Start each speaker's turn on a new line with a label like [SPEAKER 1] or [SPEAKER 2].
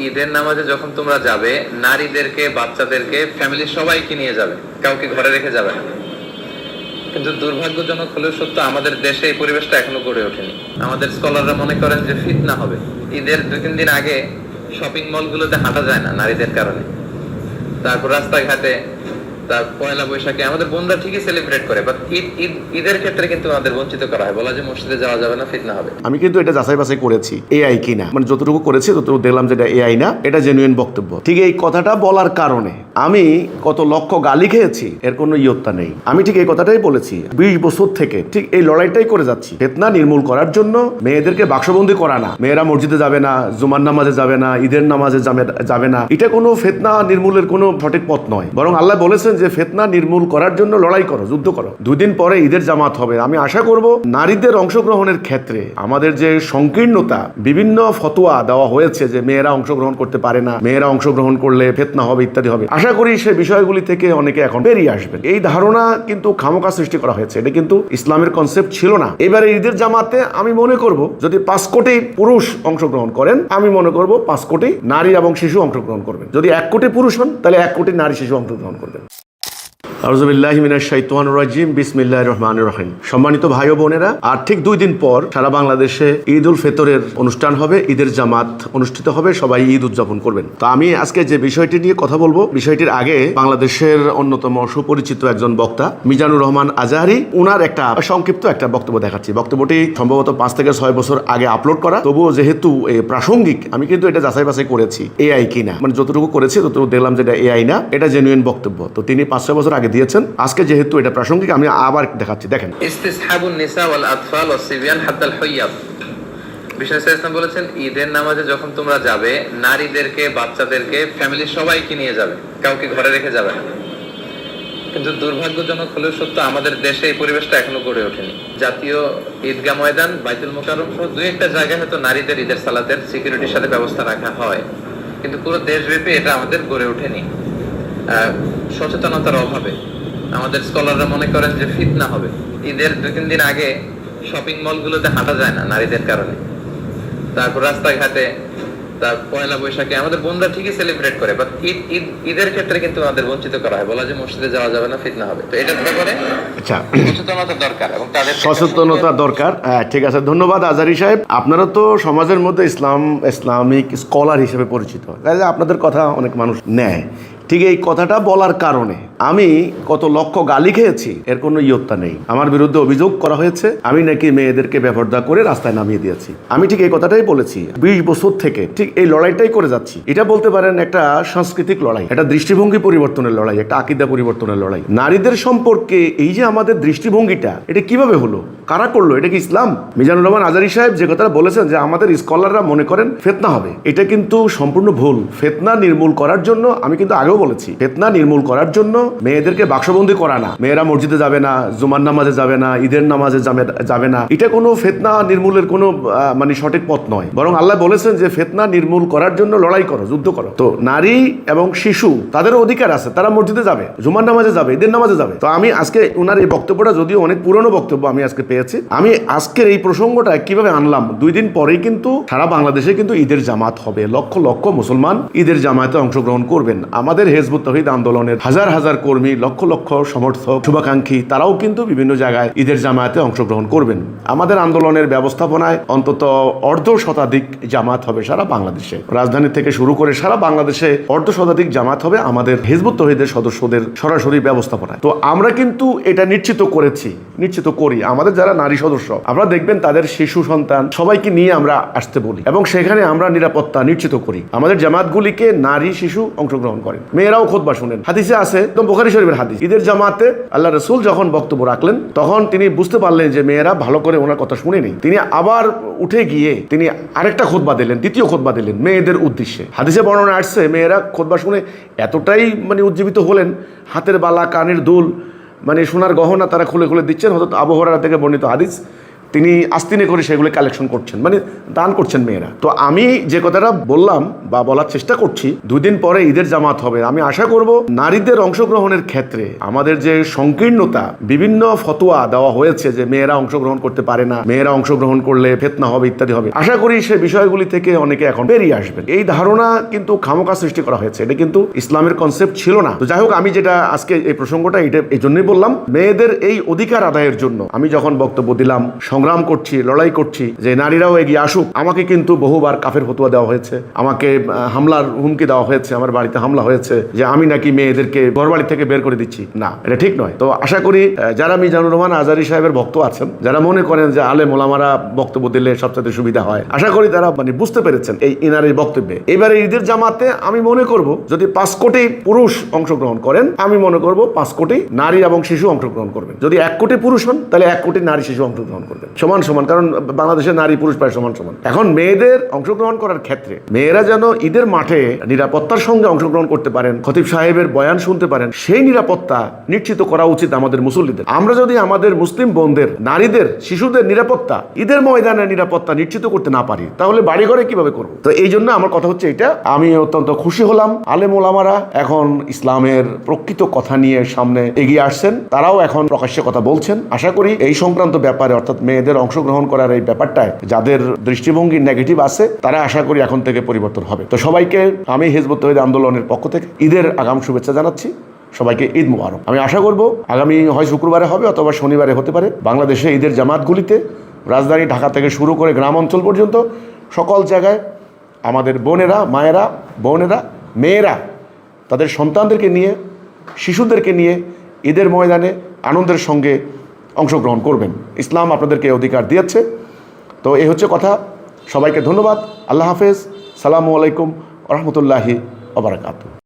[SPEAKER 1] ঈদের নামাজে যখন তোমরা যাবে, নারীদেরকে, বাচ্চাদেরকে, ফ্যামিলির সবাইকে নিয়ে যাবে, কাউকে ঘরে রেখে যাবে না। কিন্তু দুর্ভাগ্যজনক হলেও সত্য, আমাদের দেশে এই পরিবেশটা এখনো গড়ে ওঠেনি। আমাদের স্কলাররা মনে করেন যে ফিতনা হবে। ঈদের 2-3 দিন আগে শপিং মলগুলোতে হাঁটা যায় না নারীদের কারণে। তারপর রাস্তাঘাটে, তার পয়লা বৈশাখে আমাদের বোনরা ঠিকই সেলিব্রেট করে, বাট ঈদের ক্ষেত্রে কিন্তু আমাদের বঞ্চিত করা হয়। বলা যে মসজিদে যাওয়া যাবে না, ফিতনা হবে।
[SPEAKER 2] আমি কিন্তু এটা যাচাই বাছাই করেছি, এআই কিনা, মানে যতটুকু করেছি ততটুকু দেখলাম যে এটা এআই না, এটা জেনুইন বক্তব্য। ঠিক এই কথাটা বলার কারণে আমি কত লক্ষ গালি খেয়েছি এর কোনো ইয়ত্তা নেই। আমি ঠিক এই কথাটাই বলেছি, 20 বছর থেকে ঠিক এই লড়াইটাই করে যাচ্ছি। ফিতনা নির্মূল করার জন্য মেয়েদেরকে বাক্সবন্দি করা না, মেয়েরা মসজিদে যাবে না, জুমার নামাজে যাবে না, ঈদের নামাজে যাবে না, এটা কোনো ফিতনা নির্মূলের কোনো সঠিক পথ নয়। বরং আল্লাহ বলেছেন যে ফিতনা নির্মূল করার জন্য লড়াই করো, যুদ্ধ করো। 2 দিন পরে ঈদের জামাত হবে। আমি আশা করব নারীদের অংশগ্রহণের ক্ষেত্রে আমাদের যে সংকীর্ণতা, বিভিন্ন ফতোয়া দেওয়া হয়েছে যে মেয়েরা অংশগ্রহণ করতে পারে না, মেয়েরা অংশগ্রহণ করলে ফিতনা হবে ইত্যাদি হবে, আশা করি সেই বিষয়গুলি থেকে অনেকে এখন বেরিয়ে আসবেন। এই ধারণা কিন্তু খামোকা সৃষ্টি করা হয়েছে, এটা কিন্তু ইসলামের কনসেপ্ট ছিল না। এবারে ঈদের জামাতে আমি মনে করব যদি 5 কোটি পুরুষ অংশগ্রহণ করেন, আমি মনে করব 5 কোটি নারী এবং শিশু অংশগ্রহণ করবেন। যদি 1 কোটি পুরুষ হন, তাহলে 1 কোটি নারী শিশু অংশগ্রহণ করবেন। আউযুবিল্লাহি মিনাশ শাইতানির রাজিম, বিসমিল্লাহির রহমানির রহিম। সম্মানিত ভাই ও বোনেরা, আর ঠিক 2 দিন পর সারা বাংলাদেশে ঈদ উল ফিতরের অনুষ্ঠান হবে, ঈদের জামাত অনুষ্ঠিত হবে, সবাই ঈদ উদযাপন করবেন। তো আমি আজকে যে বিষয়টি নিয়ে কথা বলবো, বিষয়টির আগে বাংলাদেশের অন্যতম সুপরিচিত একজন বক্তা মিজানুর রহমান আজহারি, উনার একটা সংক্ষিপ্ত একটা বক্তব্য দেখাচ্ছি। বক্তব্যটি সম্ভবত 5 থেকে 6 বছর আগে আপলোড করা, তবুও যেহেতু প্রাসঙ্গিক, আমি কিন্তু এটা যাচাই বাছাই করেছি এআই কিনা, মানে যতটুকু করেছি ততটুকু দেখলাম যে এটা এআই না, এটা জেনুইন বক্তব্য। তো তিনি 5-6 বছর আগে দিয়েছেন, আজকে যেহেতু এটা প্রাসঙ্গিক আমি আবার দেখাচ্ছি, দেখেন।
[SPEAKER 1] ইসতিসহাবুন নিসা ওয়াল আতফাল ওয়াস সিবিয়ান হাত্তাল হুইয়াব। বিষ্ণু সাল্লাল্লাহু আলাইহি ওয়াসাল্লাম বলেছেন, ঈদের নামাজে যখন তোমরা যাবে, নারীদেরকে, বাচ্চাদেরকে, ফ্যামিলির সবাইকে নিয়ে যাবে, কাউকে ঘরে রেখে যাবে না। কিন্তু দুর্ভাগ্যজনক হলেও সত্য, আমাদের দেশে এই পরিবেশটা এখনো গড়ে ওঠেনি। জাতীয় ঈদগাহ ময়দান, বাইতুল মোকাররম সহ 2-1টা জায়গায় হয়তো নারীদের ঈদের সালাতের সিকিউরিটির সাথে ব্যবস্থা রাখা হয়, কিন্তু পুরো দেশব্যাপী এটা আমাদের গড়ে ওঠেনি। সচেতনতার অভাবে আমাদের স্কলাররা মনে করেন যে ফিতনা হবে। ঈদের 2-3 দিন আগে শপিং মলগুলোতে হাঁটা যায় না নারীদের কারণে। তারপর রাস্তাঘাটে, তার পয়লা বৈশাখে আমাদের বোনরা ঠিকই সেলিব্রেট করে, বাট ঈদের ক্ষেত্রে কিন্তু আমাদের বঞ্চিত করা হয়। বলা যে মসজিদে যাওয়া যাবে না, ফিতনা হবে। তো এটার ব্যাপারে সচেতনতা দরকার এবং তাদের
[SPEAKER 2] সচেতনতা দরকার। ঠিক আছে, ধন্যবাদ আজহারি সাহেব। আপনারা তো সমাজের মধ্যে ইসলামিক স্কলার হিসেবে পরিচিত, তাহলে আপনাদের কথা অনেক মানুষ নেয়। ঠিক এই কথাটা বলার কারণে আমি কত লক্ষ গালি খেয়েছি এর কোনো ইয়ত্তা নেই। আমার বিরুদ্ধে অভিযোগ করা হয়েছে আমি নাকি মেয়েদেরকে বেপরদা করে রাস্তায় নামিয়ে দিয়েছি। আমি ঠিক এই কথাটাই বলেছি, 20 বছর থেকে ঠিক এই লড়াইটাই করে যাচ্ছি। এটা বলতে পারেন একটা সাংস্কৃতিক লড়াই, একটা দৃষ্টিভঙ্গি পরিবর্তনের লড়াই, একটা আকীদা পরিবর্তনের লড়াই। নারীদের সম্পর্কে এই যে আমাদের দৃষ্টিভঙ্গিটা, এটা কিভাবে হলো, কারা করলো, এটা কি ইসলাম? মিজানুর রহমান আজহারি সাহেব যে কথাটা বলেছেন যে আমাদের স্কলাররা মনে করেন ফিতনা হবে, এটা কিন্তু সম্পূর্ণ ভুল। ফিতনা নির্মূল করার জন্য, আমি কিন্তু আগেও বলেছি, ফিতনা নির্মূল করার জন্য মেয়েদেরকে বাক্সবন্দি করা না, মেয়েরা মসজিদে যাবে না, জুমার নামাজে যাবে না, ঈদের নামাজে যাবে না, এটা কোনো ফিতনা নির্মূলের কোনো মানে সঠিক পথ নয়। বরং আল্লাহ বলেছেন যে ফিতনা নির্মূল করার জন্য লড়াই করো, যুদ্ধ করো। তো নারী এবং শিশু তাদেরও অধিকার আছে, তারা মসজিদে যাবে, জুমার নামাজে যাবে, ঈদের নামাজে যাবে। তো আমি আজকে ওনার এই বক্তব্যটা যদিও অনেক পুরনো বক্তব্য আমি আজকে পেয়েছি, আমি আজকের এই প্রসঙ্গটা কিভাবে আনলাম, 2 দিন পরেই কিন্তু সারা বাংলাদেশে কিন্তু ঈদের জামাত হবে, লক্ষ লক্ষ মুসলমান ঈদের জামাতে অংশগ্রহণ করবেন। আমাদের হিজবুত তাওহীদ আন্দোলনের হাজার হাজার কর্মী, লক্ষ লক্ষ সমর্থক, শুভাকাঙ্ক্ষী, তারাও কিন্তু বিভিন্ন জায়গায় ঈদের জামাতে অংশগ্রহণ করবেন। আমাদের আন্দোলনের ব্যবস্থাপনায় অন্তত 1/2 শতাধিক জামাত হবে সারা বাংলাদেশে, রাজধানী থেকে শুরু করে সারা বাংলাদেশে 1/2 শতাধিক জামাত হবে আমাদের হিজবুত তাওহীদের সদস্যদের সরাসরি ব্যবস্থাপনায়। তো আমরা কিন্তু এটা নিশ্চিত করি আমাদের যারা নারী সদস্য, আপনারা দেখবেন তাদের শিশু সন্তান সবাইকে নিয়ে আমরা আসতে বলি এবং সেখানে আমরা নিরাপত্তা নিশ্চিত করি। আমাদের জামাতগুলিকে নারী শিশু অংশগ্রহণ করেন, মেয়েরাও খুতবা শুনেন। হাদিসে আছে, বুখারী শরীফের হাদিস, ঈদের জামাতে আল্লাহ রাসূল যখন বক্তব্য রাখলেন তখন তিনি বুঝতে পারলেন যে মেয়েরা ভালো করে ওনার কথা শুনেনি। তিনি আবার উঠে গিয়ে তিনি আরেকটা খুতবা দিলেন, দ্বিতীয় খুতবা দিলেন মেয়েদের উদ্দেশ্যে। হাদিসে বর্ণনা আসছে মেয়েরা খুতবা শুনে এতটাই মানে উজ্জীবিত হলেন, হাতের বালা, কানের দুল, মানে সোনার গহনা তারা খুলে খুলে দিচ্ছেন। হযরত আবু হুরায়রা থেকে বর্ণিত হাদিস, তিনি আস্তিনে করে সেগুলো কালেকশন করছেন, মানে দান করছেন মেয়েরা। তো আমি যে কথাটা বললাম বা বলার চেষ্টা করছি, 2 দিন পরে ঈদের জামাত হবে, আমি আশা করব নারীদের অংশগ্রহণের ক্ষেত্রে আমাদের যে সংকীর্ণতা, বিভিন্ন ফতোয়া দেওয়া হয়েছে যে মেয়েরা অংশগ্রহণ করতে পারে না, মেয়েরা অংশগ্রহণ করলে ফিতনা হবে ইত্যাদি হবে, আশা করি সেই বিষয়গুলি থেকে অনেকে এখন বেরিয়ে আসবেন। এই ধারণা কিন্তু খামোকা সৃষ্টি করা হয়েছে, এটা কিন্তু ইসলামের কনসেপ্ট ছিল না। তো যাই হোক, আমি যেটা আজকে এই প্রসঙ্গটা এটা এই জন্যই বললাম, মেয়েদের এই অধিকার আদায়ের জন্য আমি যখন বক্তব্য দিলাম, সংগ্রাম করছি, লড়াই করছি যে নারীরাও এগিয়ে আসুক, আমাকে কিন্তু বহুবার কাফের ফতোয়া দেওয়া হয়েছে, আমাকে হামলার হুমকি দেওয়া হয়েছে, আমার বাড়িতে হামলা হয়েছে যে আমি নাকি মেয়েদেরকে ঘরবাড়ি থেকে বের করে দিচ্ছি। না, এটা ঠিক নয়। তো আশা করি যারা মিজানুর রহমান আজারি সাহেবের ভক্ত আছেন, যারা মনে করেন যে আলেম ওলামারা বক্তব্য দিলে সবচেয়ে সুবিধা হয়, আশা করি তারা মানে বুঝতে পেরেছেন এই ইনারের বক্তব্যে। এবারে ঈদের জামাতে আমি মনে করব যদি 5 কোটি পুরুষ অংশগ্রহণ করেন, আমি মনে করব 5 কোটি নারী এবং শিশু অংশগ্রহণ করবেন। যদি 1 কোটি পুরুষ হন, তাহলে 1 কোটি নারী শিশু অংশগ্রহণ করবেন সমান সমান, কারণ বাংলাদেশের নারী পুরুষ প্রায় সমান সমান। এখন মেয়েদের অংশগ্রহণ করার ক্ষেত্রে মেয়েরা যেন ঈদের মাঠে নিরাপত্তার সঙ্গে অংশগ্রহণ করতে পারেন, খতিব সাহেবের বয়ান শুনতে পারেন, সেই নিরাপত্তা নিশ্চিত করা উচিত আমাদের মুসল্লিদের। আমরা যদি আমাদের মুসলিম বোনদের, নারীদের, শিশুদের নিরাপত্তা, ঈদের ময়দানের নিরাপত্তা নিশ্চিত করতে না পারি, তাহলে বাড়ি ঘরে কিভাবে করবো? তো এই জন্য আমার কথা হচ্ছে এটা, আমি অত্যন্ত খুশি হলাম আলেম ওলামারা এখন ইসলামের প্রকৃত কথা নিয়ে সামনে এগিয়ে আসছেন, তারাও এখন প্রকাশ্যে কথা বলছেন। আশা করি এই সংক্রান্ত ব্যাপারে, অর্থাৎ মেয়েদের অংশগ্রহণ করার এই ব্যাপারটায় যাদের দৃষ্টিভঙ্গি নেগেটিভ আছে, তারা আশা করি এখন থেকে পরিবর্তন হবে। তো সবাইকে আমি হিজবুত তাওহীদ আন্দোলনের পক্ষ থেকে ঈদের আগাম শুভেচ্ছা জানাচ্ছি। সবাইকে ঈদ মুবারক। আমি আশা করব আগামী হয় শুক্রবারে হবে অথবা শনিবারে হতে পারে, বাংলাদেশে ঈদের জামাতগুলিতে রাজধানী ঢাকা থেকে শুরু করে গ্রাম অঞ্চল পর্যন্ত সকল জায়গায় আমাদের বোনেরা, মায়েরা, বোনেরা, মেয়েরা তাদের সন্তানদেরকে নিয়ে, শিশুদেরকে নিয়ে ঈদের ময়দানে আনন্দের সঙ্গে অংশগ্রহণ করবেন। ইসলাম আপনাদেরকে অধিকার দিয়েছে। তো এই হচ্ছে কথা। সবাইকে ধন্যবাদ। আল্লাহ হাফেজ। সালামু আলাইকুম ওয়া রাহমাতুল্লাহি ওয়া বারাকাতুহু।